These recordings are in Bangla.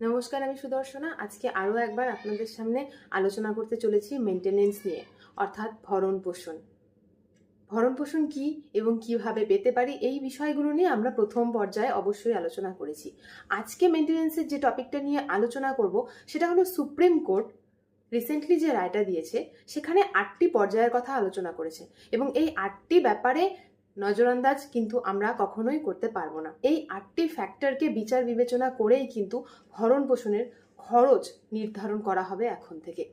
নমস্কার, আমি সুদর্শনা। আজকে আরও একবার আপনাদের সামনে আলোচনা করতে চলেছি মেনটেনেন্স নিয়ে, অর্থাৎ ভরণ পোষণ। ভরণ পোষণ কী এবং কিভাবে পেতে পারি, এই বিষয়গুলো নিয়ে আমরা প্রথম পর্যায়ে অবশ্যই আলোচনা করেছি। আজকে মেনটেনেন্সের যে টপিকটা নিয়ে আলোচনা করব সেটা হলো সুপ্রিম কোর্ট রিসেন্টলি যে রায়টা দিয়েছে সেখানে 8টি পর্যায়ের কথা আলোচনা করেছে এবং এই 8টি ব্যাপারে নজরআন্দাজ কিন্তু আমরা কখনোই করতে পারবো না। এই 8টি ফ্যাক্টরকে বিচার বিবেচনা করেই কিন্তু ভরণ পোষণের খরচ নির্ধারণ করা হবে এখন থেকে।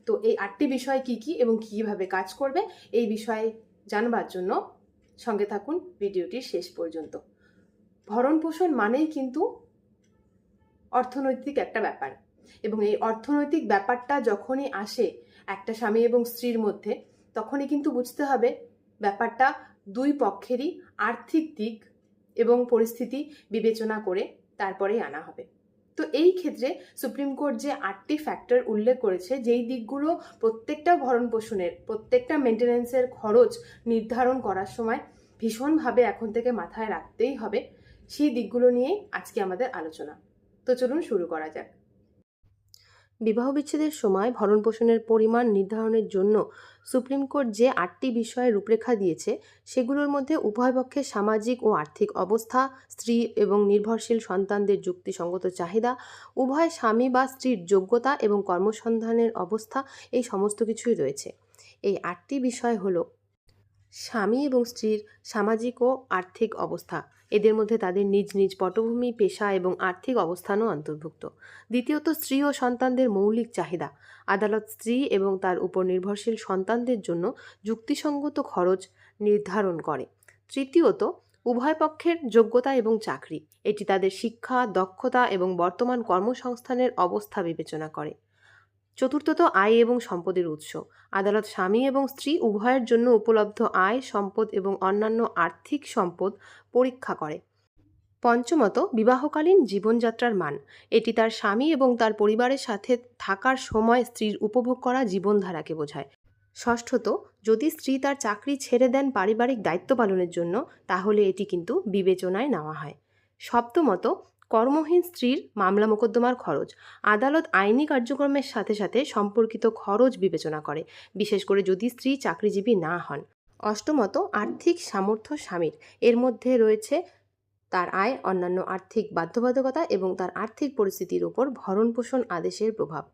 তো এই 8টি বিষয় কি কি এবং কিভাবে কাজ করবে এই বিষয়ে জানবার জন্য সঙ্গে থাকুন ভিডিওটির শেষ পর্যন্ত। ভরণ পোষণ মানেই কিন্তু অর্থনৈতিক একটা ব্যাপার এবং এই অর্থনৈতিক ব্যাপারটা যখনই আসে একটা স্বামী এবং স্ত্রীর মধ্যে, তখনই কিন্তু বুঝতে হবে ব্যাপারটা দুই পক্ষেরই আর্থিক দিক এবং পরিস্থিতি বিবেচনা করে তারপরেই আনা হবে। তো এই ক্ষেত্রে সুপ্রিম কোর্ট যে 8টি ফ্যাক্টর উল্লেখ করেছে, যেই দিকগুলো প্রত্যেকটা ভরণ পোষণের, প্রত্যেকটা মেনটেন্যান্সের খরচ নির্ধারণ করার সময় ভীষণভাবে এখন থেকে মাথায় রাখতেই হবে, সেই দিকগুলো নিয়েই আজকে আমাদের আলোচনা। তো চলুন শুরু করা যাক। বিবাহ বিচ্ছেদের সময় ভরণ পোষণের পরিমাণ নির্ধারণের জন্য সুপ্রিম কোর্ট যে 8টি বিষয়ের রূপরেখা দিয়েছে সেগুলোর মধ্যে উভয় পক্ষের সামাজিক ও আর্থিক অবস্থা, স্ত্রী এবং নির্ভরশীল সন্তানদের যুক্তিসঙ্গত চাহিদা, উভয় স্বামী বা স্ত্রীর যোগ্যতা এবং কর্মসন্ধানের অবস্থা, এই সমস্ত কিছুই রয়েছে। এই 8টি বিষয় হলো স্বামী এবং স্ত্রীর সামাজিক ও আর্থিক অবস্থা, এদের মধ্যে তাদের নিজ নিজ পটভূমি, পেশা এবং আর্থিক অবস্থানও অন্তর্ভুক্ত। দ্বিতীয়ত, স্ত্রী ও সন্তানদের মৌলিক চাহিদা। আদালত স্ত্রী এবং তার উপর নির্ভরশীল সন্তানদের জন্য যুক্তিসঙ্গত খরচ নির্ধারণ করে। তৃতীয়ত, উভয় পক্ষের যোগ্যতা এবং চাকরি, এটি তাদের শিক্ষা, দক্ষতা এবং বর্তমান কর্মসংস্থানের অবস্থা বিবেচনা করে। চতুর্থত, আয় এবং সম্পদের উৎস। আদালত স্বামী এবং স্ত্রী উভয়ের জন্য উপলব্ধ আয়, সম্পদ এবং অন্যান্য আর্থিক সম্পদ পরীক্ষা করে। পঞ্চমত, বিবাহকালীন জীবনযাত্রার মান। এটি তার স্বামী এবং তার পরিবারের সাথে থাকার সময় স্ত্রীর উপভোগ করা জীবনধারাকে বোঝায়। ষষ্ঠত, যদি স্ত্রী তার চাকরি ছেড়ে দেন পারিবারিক দায়িত্ব পালনের জন্য, তাহলে এটি কিন্তু বিবেচনায় নেওয়া হয়। সপ্তমত, কর্মহীন স্ত্রীর মামলা মোকদ্দমার খরচ। আদালত আইনি কার্যক্রমের সাথে সাথে সম্পর্কিত খরচ বিবেচনা করে, বিশেষ করে যদি স্ত্রী চাকরিজীবী না হন। অষ্টমত, আর্থিক সামর্থ্য স্বামীর। এর মধ্যে রয়েছে তার আয়, অন্যান্য আর্থিক বাধ্যবাধকতা এবং তার আর্থিক পরিস্থিতির উপর ভরণপোষণ আদেশের প্রভাব।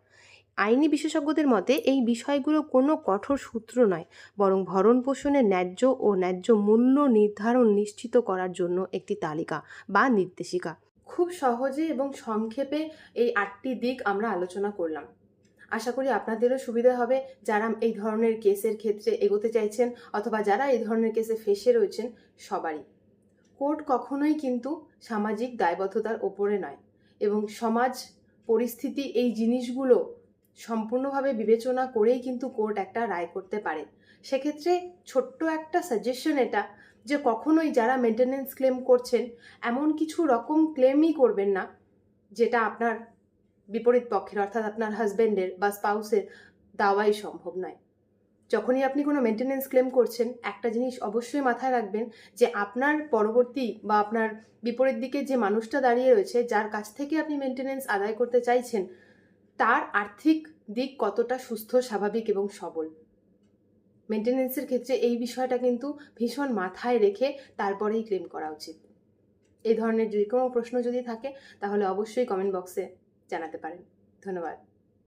আইনি বিশেষজ্ঞদের মতে এই বিষয়গুলো কোনো কঠোর সূত্র নয়, বরং ভরণ পোষণের ন্যায্য ও ন্যায্য মূল্য নির্ধারণ নিশ্চিত করার জন্য একটি তালিকা বা নির্দেশিকা। খুব সহজে এবং সংক্ষেপে এই 8টি দিক আমরা আলোচনা করলাম। আশা করি আপনাদেরও সুবিধা হবে যারা এই ধরনের কেসের ক্ষেত্রে এগোতে চাইছেন অথবা যারা এই ধরনের কেসে ফেঁসে রয়েছেন, সবারই। কোর্ট কখনোই কিন্তু সামাজিক দায়বদ্ধতার ওপরে নয় এবং সমাজ পরিস্থিতি এই জিনিসগুলো সম্পূর্ণভাবে বিবেচনা করেই কিন্তু কোর্ট একটা রায় করতে পারে। সেক্ষেত্রে ছোট্ট একটা সাজেশন এটা, যে কখনোই যারা মেনটেনেন্স ক্লেম করছেন এমন কিছু রকম ক্লেমই করবেন না যেটা আপনার বিপরীত পক্ষের, অর্থাৎ আপনার হাজব্যান্ডের বা স্পাউসের দেওয়াই সম্ভব নয়। যখনই আপনি কোনো মেনটেনেন্স ক্লেম করছেন, একটা জিনিস অবশ্যই মাথায় রাখবেন যে আপনার পরবর্তী বা আপনার বিপরীত দিকে যে মানুষটা দাঁড়িয়ে রয়েছে, যার কাছ থেকে আপনি মেনটেনেন্স আদায় করতে চাইছেন, তার আর্থিক দিক কতটা সুস্থ, স্বাভাবিক এবং সবল। মেনটেনেন্সের ক্ষেত্রে এই বিষয়টা কিন্তু ভীষণ মাথায় রেখে তারপরেই ক্লেম করা উচিত। এই ধরনের যে কোনো প্রশ্ন যদি থাকে তাহলে অবশ্যই কমেন্ট বক্সে জানাতে পারেন। ধন্যবাদ।